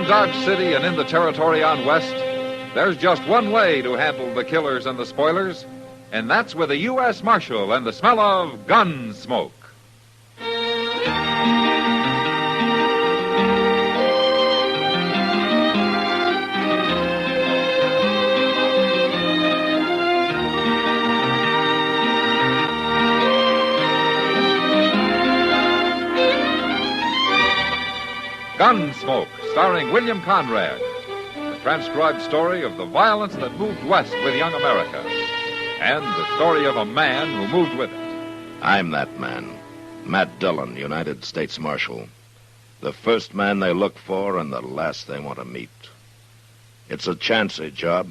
Around Dodge City and in the territory on West, there's just one way to handle the killers and the spoilers, and that's with a U.S. Marshal and the smell of Gunsmoke. Gunsmoke, starring William Conrad. The transcribed story of the violence that moved west with young America. And the story of a man who moved with it. I'm that man. Matt Dillon, United States Marshal. The first man they look for and the last they want to meet. It's a chancy job,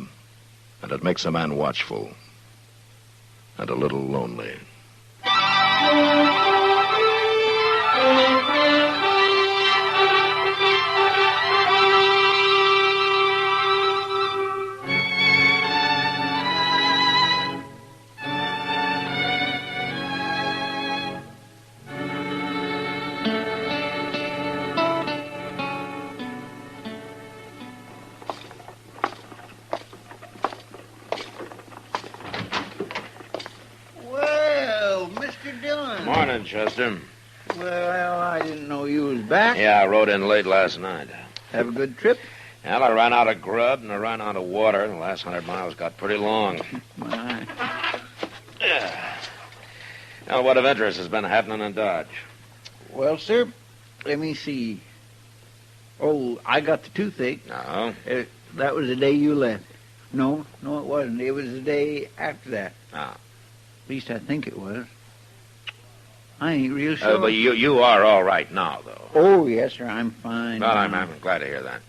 and it makes a man watchful. And a little lonely. Morning, Chester. Well, I didn't know you was back. Yeah, I rode in late last night. Have a good trip? Well, I ran out of grub and I ran out of water. The last 100 miles got pretty long. My. Yeah. Now, what of interest has been happening in Dodge? Well, sir, let me see. Oh, I got the toothache. No. That was the day you left. No, it wasn't. It was the day after that. Ah. At least I think it was. I ain't real sure. But you are all right now, though. Oh, yes, sir. I'm fine. Well, I'm glad to hear that.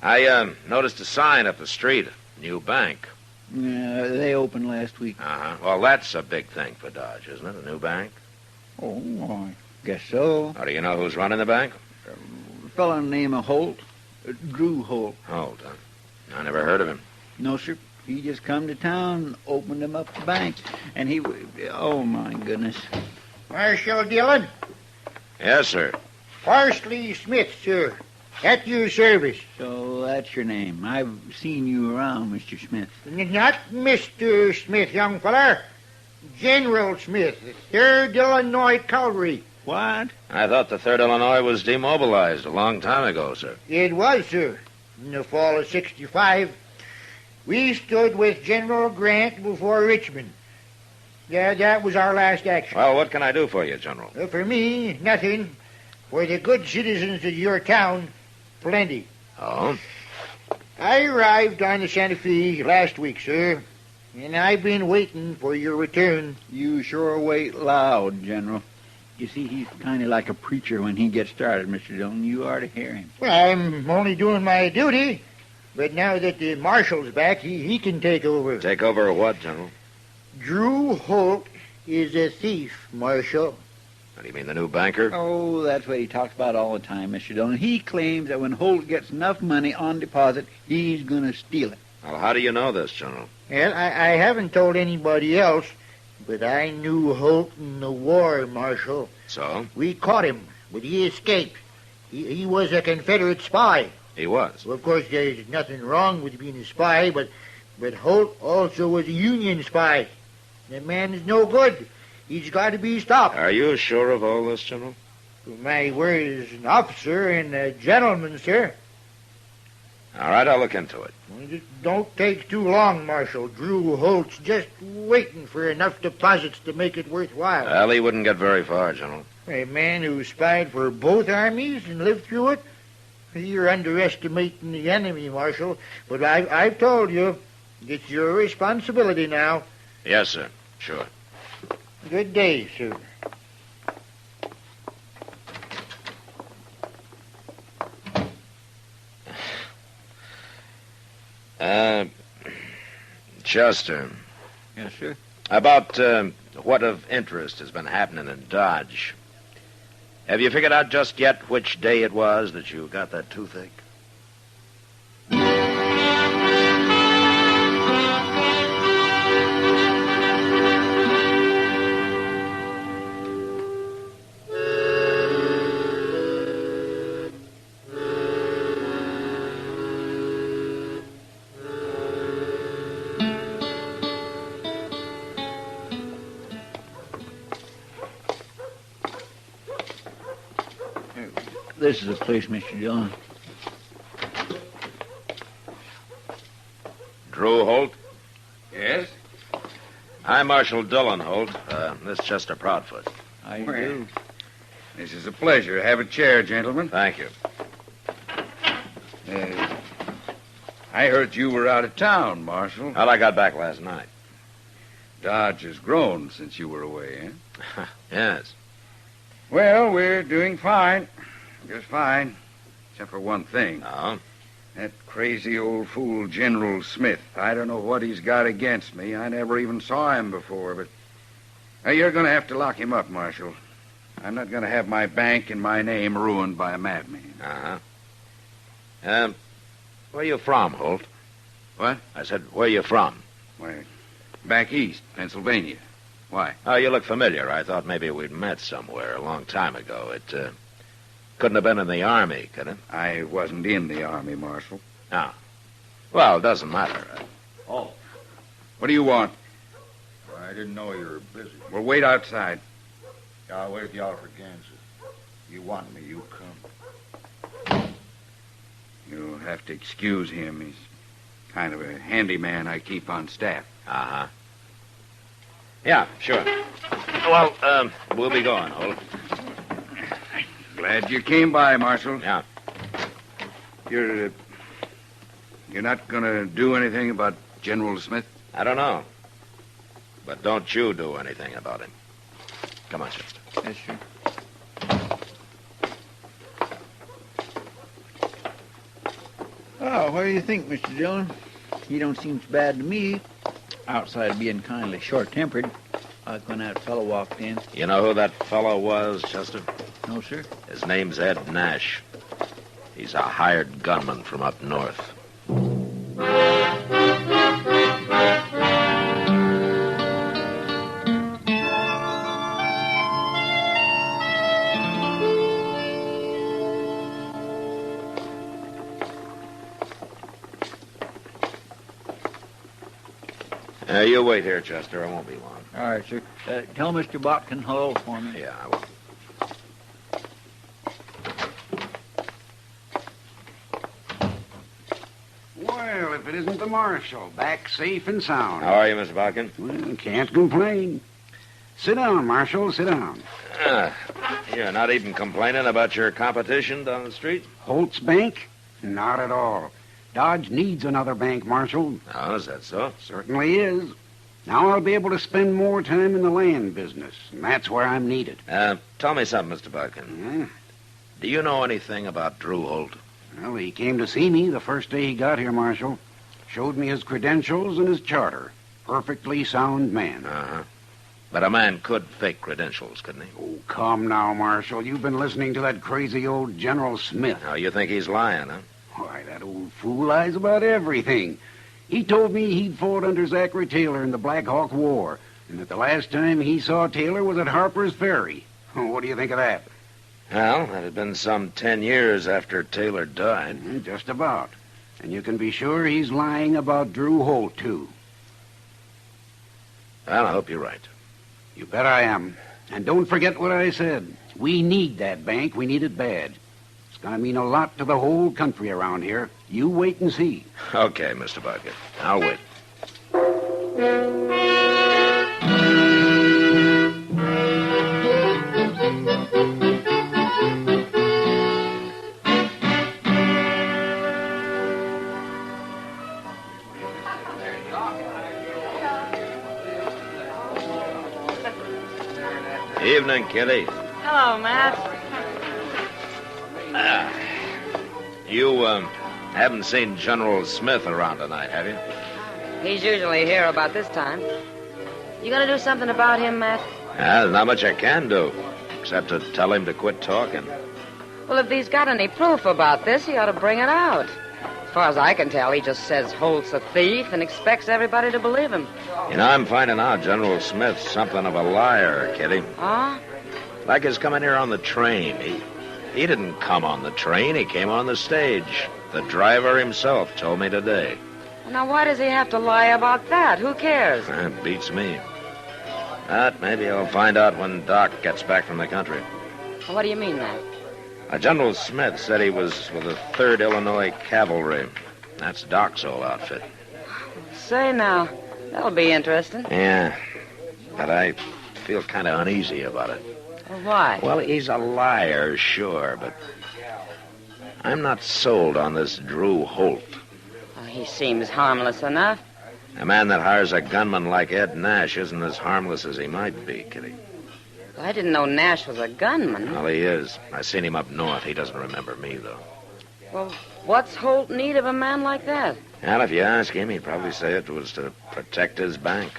I noticed a sign up the street. New bank. Yeah, they opened last week. Uh-huh. Well, that's a big thing for Dodge, isn't it? A new bank? Oh, I guess so. How do you know who's running the bank? A fellow named Holt. Drew Holt. Holt, huh? I never heard of him. No, sir. He just come to town, opened him up the bank, and he... Oh, my goodness. Marshal Dillon? Yes, sir. Parsley Smith, sir. At your service. So that's your name. I've seen you around, Mr. Smith. Not Mr. Smith, young feller. General Smith, 3rd Illinois Cavalry. What? I thought the 3rd Illinois was demobilized a long time ago, sir. It was, sir. In the fall of 65, we stood with General Grant before Richmond. Yeah, that was our last action. Well, what can I do for you, General? For me, nothing. For the good citizens of your town, plenty. Oh? I arrived on the Santa Fe last week, sir, and I've been waiting for your return. You sure wait loud, General. You see, he's kind of like a preacher when he gets started, Mr. Dillon. You ought to hear him. Well, I'm only doing my duty, but now that the marshal's back, he can take over. Take over what, General? Drew Holt is a thief, Marshal. What do you mean, the new banker? Oh, that's what he talks about all the time, Mr. Dillon. He claims that when Holt gets enough money on deposit, he's going to steal it. Well, how do you know this, General? Well, I haven't told anybody else, but I knew Holt in the war, Marshal. So? We caught him, but he escaped. He was a Confederate spy. He was? Well, of course, there's nothing wrong with being a spy, but Holt also was a Union spy. That man is no good. He's got to be stopped. Are you sure of all this, General? My word as an officer and a gentleman, sir. All right, I'll look into it. Well, just don't take too long, Marshal. Drew Holt's just waiting for enough deposits to make it worthwhile. Well, he wouldn't get very far, General. A man who spied for both armies and lived through it? You're underestimating the enemy, Marshal. But I've told you, it's your responsibility now. Yes, sir. Sure. Good day, sir. Chester. Yes, sir. About what of interest has been happening in Dodge. Have you figured out just yet which day it was that you got that toothache? This is the place, Mr. Dillon. Drew Holt? Yes? I'm Marshal Dillon Holt. This is Chester Proudfoot. How you Well. do? This is a pleasure. Have a chair, gentlemen. Thank you. I heard you were out of town, Marshal. Well, I got back last night. Dodge has grown since you were away, eh? Yes. Well, we're doing fine. Just fine. Except for one thing. Oh? That crazy old fool, General Smith. I don't know what he's got against me. I never even saw him before, but... you're going to have to lock him up, Marshal. I'm not going to have my bank and my name ruined by a madman. Uh-huh. Where you from, Holt? What? I said, where you from? Why, back east, Pennsylvania. Why? Oh, you look familiar. I thought maybe we'd met somewhere a long time ago. It, couldn't have been in the Army, could it? I wasn't in the Army, Marshal. Ah. Well, it doesn't matter. What do you want? I didn't know you were busy. We'll wait outside. I'll wait at the Alfred Kansas. You want me, you come. You'll have to excuse him. He's kind of a handyman I keep on staff. Uh-huh. Yeah, sure. Well, we'll be going, Holt. Glad you came by, Marshal. Yeah. You're not going to do anything about General Smith? I don't know. But don't you do anything about him. Come on, Chester. Yes, sir. Oh, what do you think, Mr. Dillon? He don't seem so bad to me. Outside of being kindly short-tempered, like when that fellow walked in. You know who that fellow was, Chester? No, sir. His name's Ed Nash. He's a hired gunman from up north. You wait here, Chester. I won't be long. All right, sir. Tell Mr. Botkin hello for me. Yeah, I will. Well, if it isn't the marshal, back safe and sound. How are you, Mr. Botkin? Well, can't complain. Sit down, Marshal, sit down. You're not even complaining about your competition down the street? Holt's Bank? Not at all. Dodge needs another bank, Marshal. Oh, is that so? Certainly is. Now I'll be able to spend more time in the land business, and that's where I'm needed. Tell me something, Mr. Botkin. Do you know anything about Drew Holt? Well, he came to see me the first day he got here, Marshal. Showed me his credentials and his charter. Perfectly sound man. Uh-huh. But a man could fake credentials, couldn't he? Oh, come now, Marshal. You've been listening to that crazy old General Smith. Now, you think he's lying, huh? Why, that old fool lies about everything. He told me he'd fought under Zachary Taylor in the Black Hawk War, and that the last time he saw Taylor was at Harper's Ferry. What do you think of that? Well, that had been some 10 years after Taylor died. Just about. And you can be sure he's lying about Drew Holt, too. Well, I hope you're right. You bet I am. And don't forget what I said. We need that bank. We need it bad. It's going to mean a lot to the whole country around here. You wait and see. Okay, Mr. Botkin. I'll wait. Evening, Kitty. Hello, Matt. You haven't seen General Smith around tonight, have you? He's usually here about this time. You gonna do something about him, Matt? There's not much I can do, except to tell him to quit talking. Well, if he's got any proof about this, he ought to bring it out. As far as I can tell, he just says Holt's a thief and expects everybody to believe him. You know, I'm finding out General Smith's something of a liar, Kitty. Huh? Like his coming here on the train. He didn't come on the train. He came on the stage. The driver himself told me today. Now, why does he have to lie about that? Who cares? It beats me. But maybe I'll find out when Doc gets back from the country. What do you mean, Matt? General Smith said he was with the 3rd Illinois Cavalry. That's Doc's old outfit. Say now, that'll be interesting. Yeah, but I feel kind of uneasy about it. Well, why? Well, he's a liar, sure, but I'm not sold on this Drew Holt. Oh, he seems harmless enough. A man that hires a gunman like Ed Nash isn't as harmless as he might be, Kitty. Well, I didn't know Nash was a gunman. Well, he is. I seen him up north. He doesn't remember me, though. Well, what's Holt need of a man like that? Well, if you ask him, he'd probably say it was to protect his bank.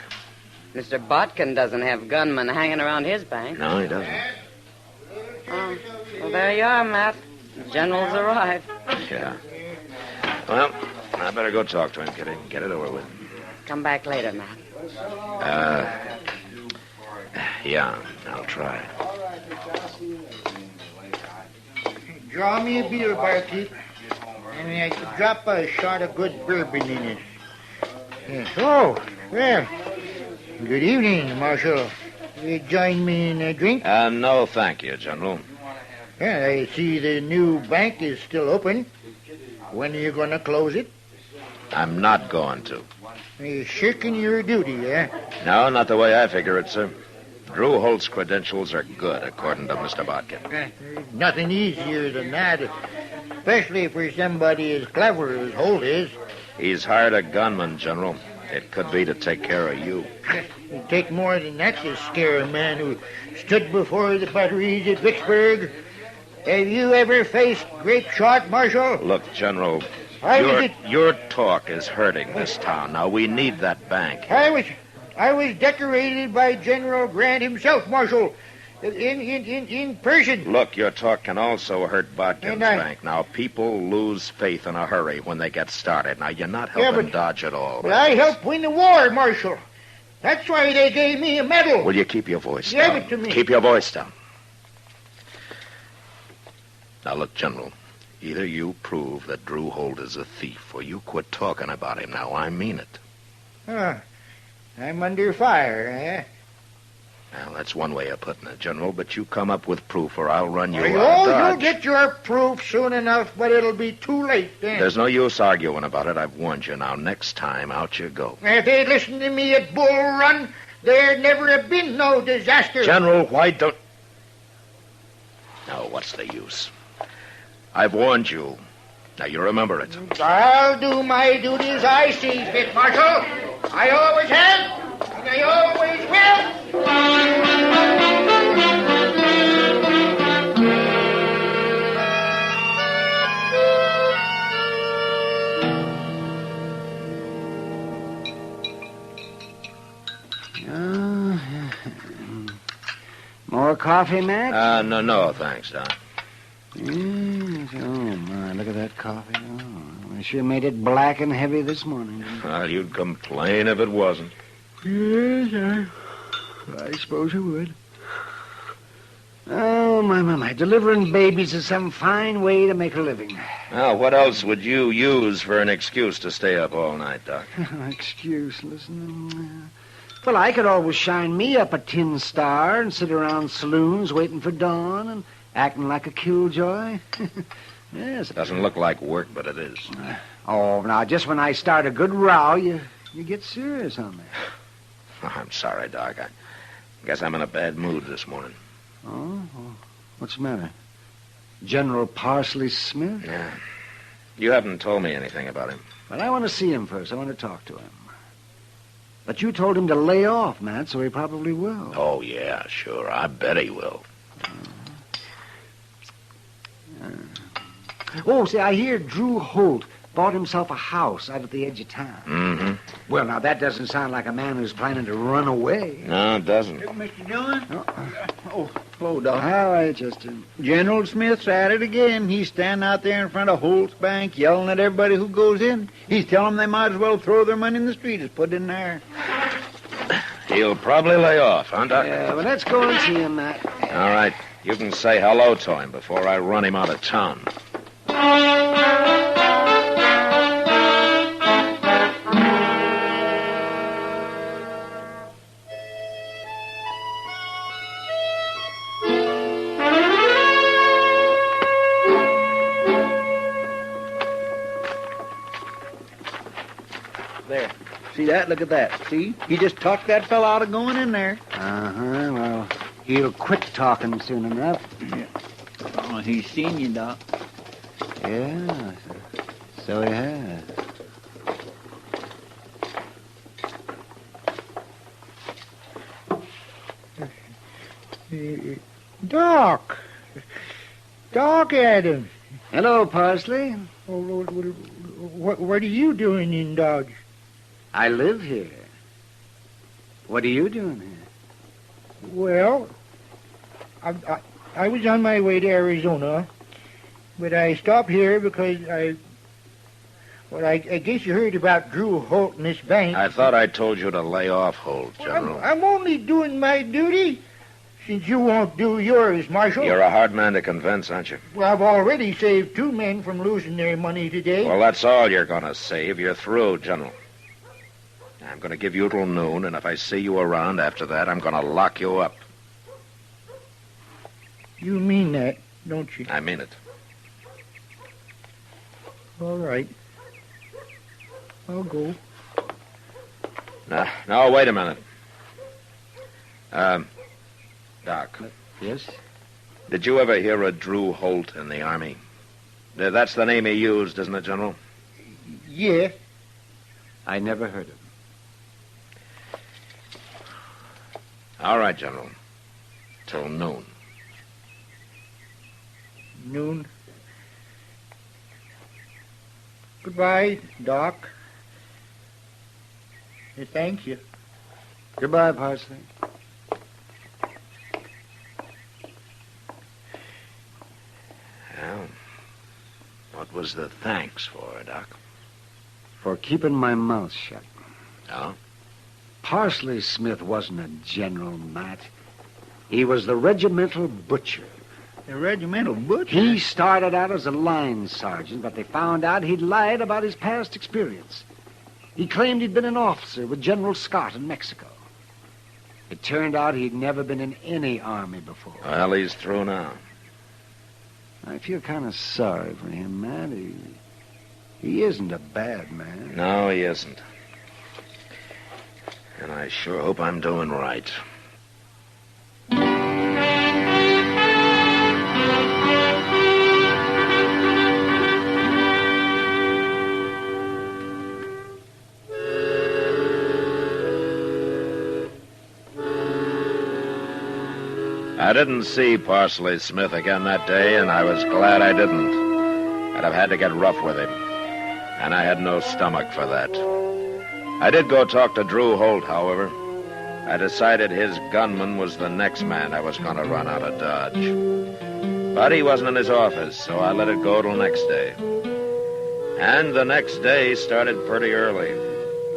Mr. Botkin doesn't have gunmen hanging around his bank. No, he doesn't. Oh, well, there you are, Matt. The general's arrived. Yeah. Well, I better go talk to him, Kitty. Get it over with. Come back later, Matt. Yeah, I'll try. Draw me a beer, barkeep. And I could drop a shot of good bourbon in it. Yes. Oh, well. Good evening, Marshal. You join me in a drink? No, thank you, General. Yeah, I see the new bank is still open. When are you going to close it? I'm not going to. You're shirking your duty, eh? No, not the way I figure it, sir. Drew Holt's credentials are good, according to Mr. Botkin. There's nothing easier than that, especially for somebody as clever as Holt is. He's hired a gunman, General. It could be to take care of you. It'd take more than that to scare a man who stood before the batteries at Vicksburg. Have you ever faced grape shot, Marshal? Look, General, your talk is hurting this town. Now, we need that bank. I was decorated by General Grant himself, Marshal, in person. Look, your talk can also hurt Botkin's bank. Now, people lose faith in a hurry when they get started. Now, you're not helping Dodge at all. But I helped win the war, Marshal. That's why they gave me a medal. Will you keep your voice down? Give it to me. Keep your voice down. Now, look, General, either you prove that Drew Holt is a thief or you quit talking about him. Now, I mean it. I'm under fire, eh? Well, that's one way of putting it, General, but you come up with proof or I'll run you out of Dodge. You'll get your proof soon enough, but it'll be too late then. There's no use arguing about it. I've warned you. Now, next time, out you go. If they'd listened to me at Bull Run, there'd never have been no disaster. General, why don't... Now, what's the use? I've warned you. Now, you remember it. I'll do my duty as I see fit, Marshal. I always have, and I always will. More coffee, Matt? No, thanks, Doc. Yes, oh, my, look at that coffee. Oh, I sure made it black and heavy this morning. Well, you'd complain if it wasn't. Yes, I suppose I would. Oh, my. Delivering babies is some fine way to make a living. Now, what else would you use for an excuse to stay up all night, Doc? Excuse, listen. Well, I could always shine me up a tin star and sit around saloons waiting for dawn and acting like a killjoy. Yes. Doesn't look like work, but it is. Oh, now, just when I start a good row, you get serious on me. I'm sorry, Doc. I guess I'm in a bad mood this morning. Oh? What's the matter? General Parsley Smith? Yeah. You haven't told me anything about him. But I want to see him first. I want to talk to him. But you told him to lay off, Matt, so he probably will. Oh, yeah, sure. I bet he will. Oh, see, I hear Drew Holt bought himself a house out at the edge of town. Mm-hmm. Well, now, that doesn't sound like a man who's planning to run away. No, it doesn't. Mr. Dillon? Oh, hello, Doc. How are you, Justin? General Smith's at it again. He's standing out there in front of Holt's bank yelling at everybody who goes in. He's telling them they might as well throw their money in the street as put it in there. He'll probably lay off, huh, Doc? Yeah, well, let's go and see him, Matt. All right. You can say hello to him before I run him out of town. that. Look at that. See? He just talked that fellow out of going in there. Uh-huh. Well, he'll quit talking soon enough. Yeah. Oh, he's seen you, Doc. Yeah, so he has. Doc. Doc Adams. Hello, Parsley. What are you doing in Dodge? I live here. What are you doing here? Well, I was on my way to Arizona, but I stopped here because I guess you heard about Drew Holt in this bank. I thought I told you to lay off Holt, General. I'm only doing my duty, since you won't do yours, Marshal. You're a hard man to convince, aren't you? Well, I've already saved 2 men from losing their money today. Well, that's all you're going to save. You're through, General. I'm going to give you till noon, and if I see you around after that, I'm going to lock you up. You mean that, don't you? I mean it. All right. I'll go. No, wait a minute. Doc. Yes? Did you ever hear of Drew Holt in the Army? That's the name he used, isn't it, General? Yeah. I never heard of him. All right, General. Till noon. Noon. Goodbye, Doc. Thank you. Goodbye, Parsley. Well, what was the thanks for, Doc? For keeping my mouth shut. Oh? Parsley Smith wasn't a general, Matt. He was the regimental butcher. The regimental butcher? He started out as a line sergeant, but they found out he'd lied about his past experience. He claimed he'd been an officer with General Scott in Mexico. It turned out he'd never been in any army before. Well, he's through now. I feel kind of sorry for him, Matt. He isn't a bad man. No, he isn't. And I sure hope I'm doing right. I didn't see Parsley Smith again that day, and I was glad I didn't. I'd have had to get rough with him. And I had no stomach for that. I did go talk to Drew Holt, however. I decided his gunman was the next man I was going to run out of Dodge. But he wasn't in his office, so I let it go till next day. And the next day started pretty early.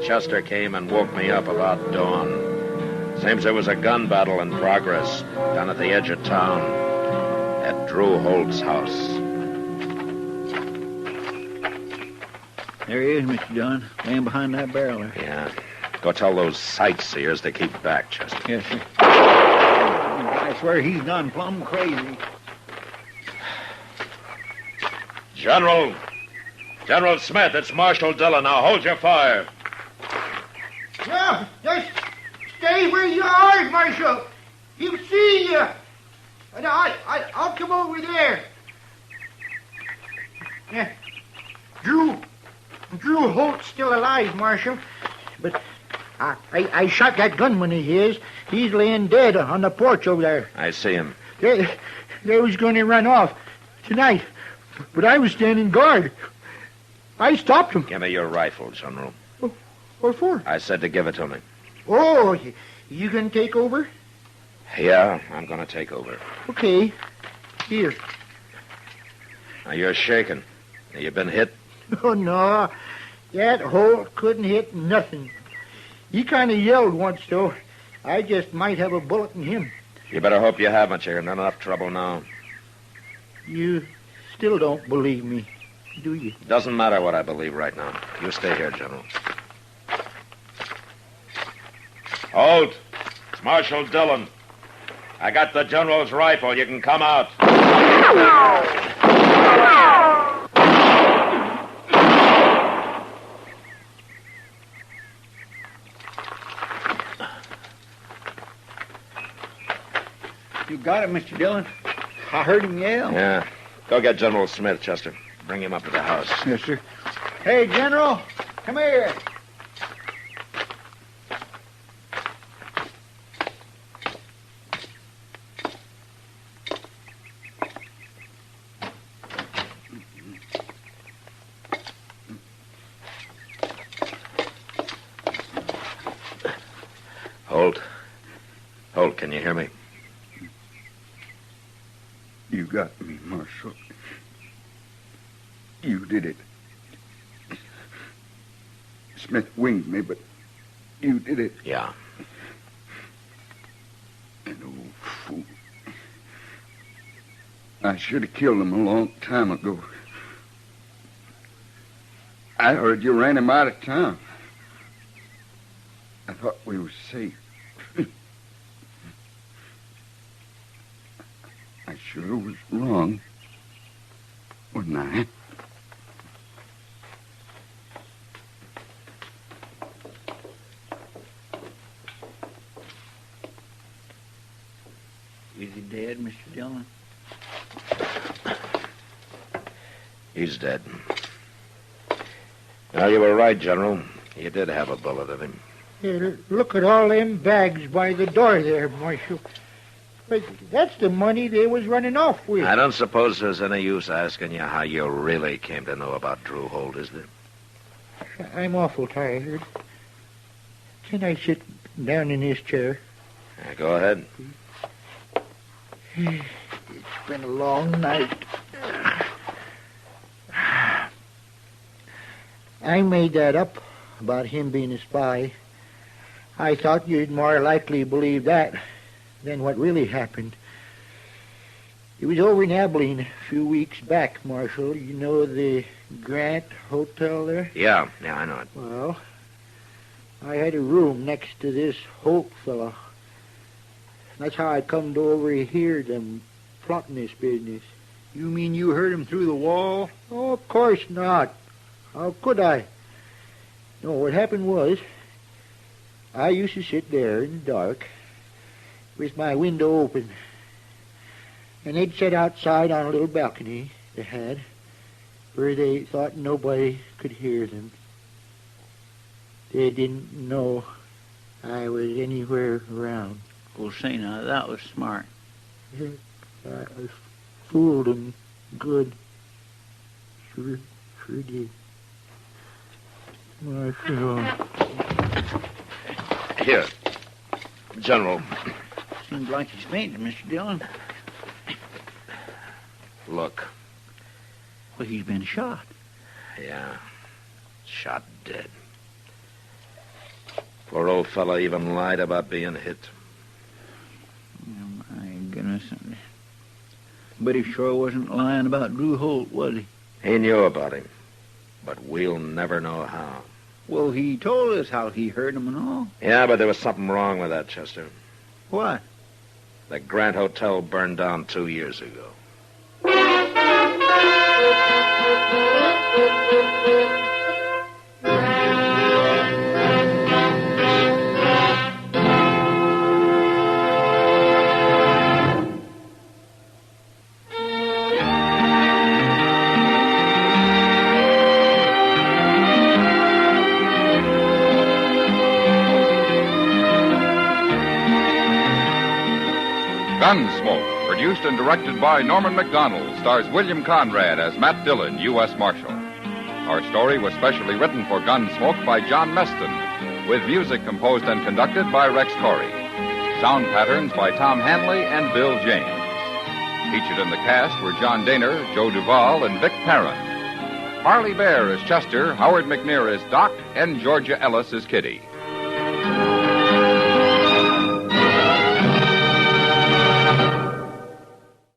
Chester came and woke me up about dawn. Seems there was a gun battle in progress down at the edge of town at Drew Holt's house. There he is, Mr. Dunn, laying behind that barrel there. Yeah. Go tell those sightseers to keep back, Chester. Yes, sir. I swear he's gone plumb crazy. General Smith, it's Marshal Dillon. Now hold your fire. Yeah, just stay where you are, Marshal. He'll see you. And I'll come over there. Yeah. Drew Holt's still alive, Marshal. But I shot that gunman of his. He's laying dead on the porch over there. I see him. They was going to run off tonight, but I was standing guard. I stopped him. Give me your rifle, General. What for? I said to give it to me. Oh, you gonna take over? Yeah, I'm going to take over. Okay. Here. Now, you're shaking. You been hit? Oh, no. That Holt couldn't hit nothing. He kind of yelled once, though. I just might have a bullet in him. You better hope you haven't. You're in enough trouble now. You still don't believe me, do you? Doesn't matter what I believe right now. You stay here, General. Holt, it's Marshal Dillon. I got the General's rifle. You can come out. You got it, Mr. Dillon. I heard him yell. Yeah. Go get General Smith, Chester. Bring him up to the house. Yes, sir. Hey, General, come here. Holt, can you hear me? You got me, Marshal. You did it. Smith winged me, but you did it. Yeah. An old fool. I should have killed him a long time ago. I heard you ran him out of town. I thought we were safe. I sure was wrong, wasn't I? Is he dead, Mr. Dillon? He's dead. Now, you were right, General. You did have a bullet in him. Yeah, look at all them bags by the door there, Marshal. But that's the money they was running off with. I don't suppose there's any use asking you how you really came to know about Drew Holt, is there? I'm awful tired. Can I sit down in this chair? Yeah, go ahead. It's been a long night. I made that up about him being a spy. I thought you'd more likely believe that than what really happened. It was over in Abilene a few weeks back, Marshal. You know the Grant Hotel there? Yeah, I know it. Well, I had a room next to this Holt fella. That's how I come to overhear them plotting this business. You mean you heard him through the wall? Oh, of course not. How could I? No, what happened was, I used to sit there in the dark with my window open, and they'd sit outside on a little balcony they had, where they thought nobody could hear them. They didn't know I was anywhere around. Well, say now, that was smart. I was fooled them good. Sure did. Marshal. Here, General. Seems like he's fainted, Mr. Dillon. Look. Well, he's been shot. Yeah, shot dead. Poor old fella even lied about being hit. Oh, my goodness. But he sure wasn't lying about Drew Holt, was he? He knew about him, but we'll never know how. Well, he told us how he heard him and all. Yeah, but there was something wrong with that, Chester. What? The Grant Hotel burned down 2 years ago. Gunsmoke, produced and directed by Norman MacDonald, stars William Conrad as Matt Dillon, U.S. Marshal. Our story was specially written for Gunsmoke by John Meston, with music composed and conducted by Rex Corey. Sound patterns by Tom Hanley and Bill James. Featured in the cast were John Daner, Joe Duvall, and Vic Perrin. Harley Bear as Chester, Howard McNear as Doc, and Georgia Ellis as Kitty.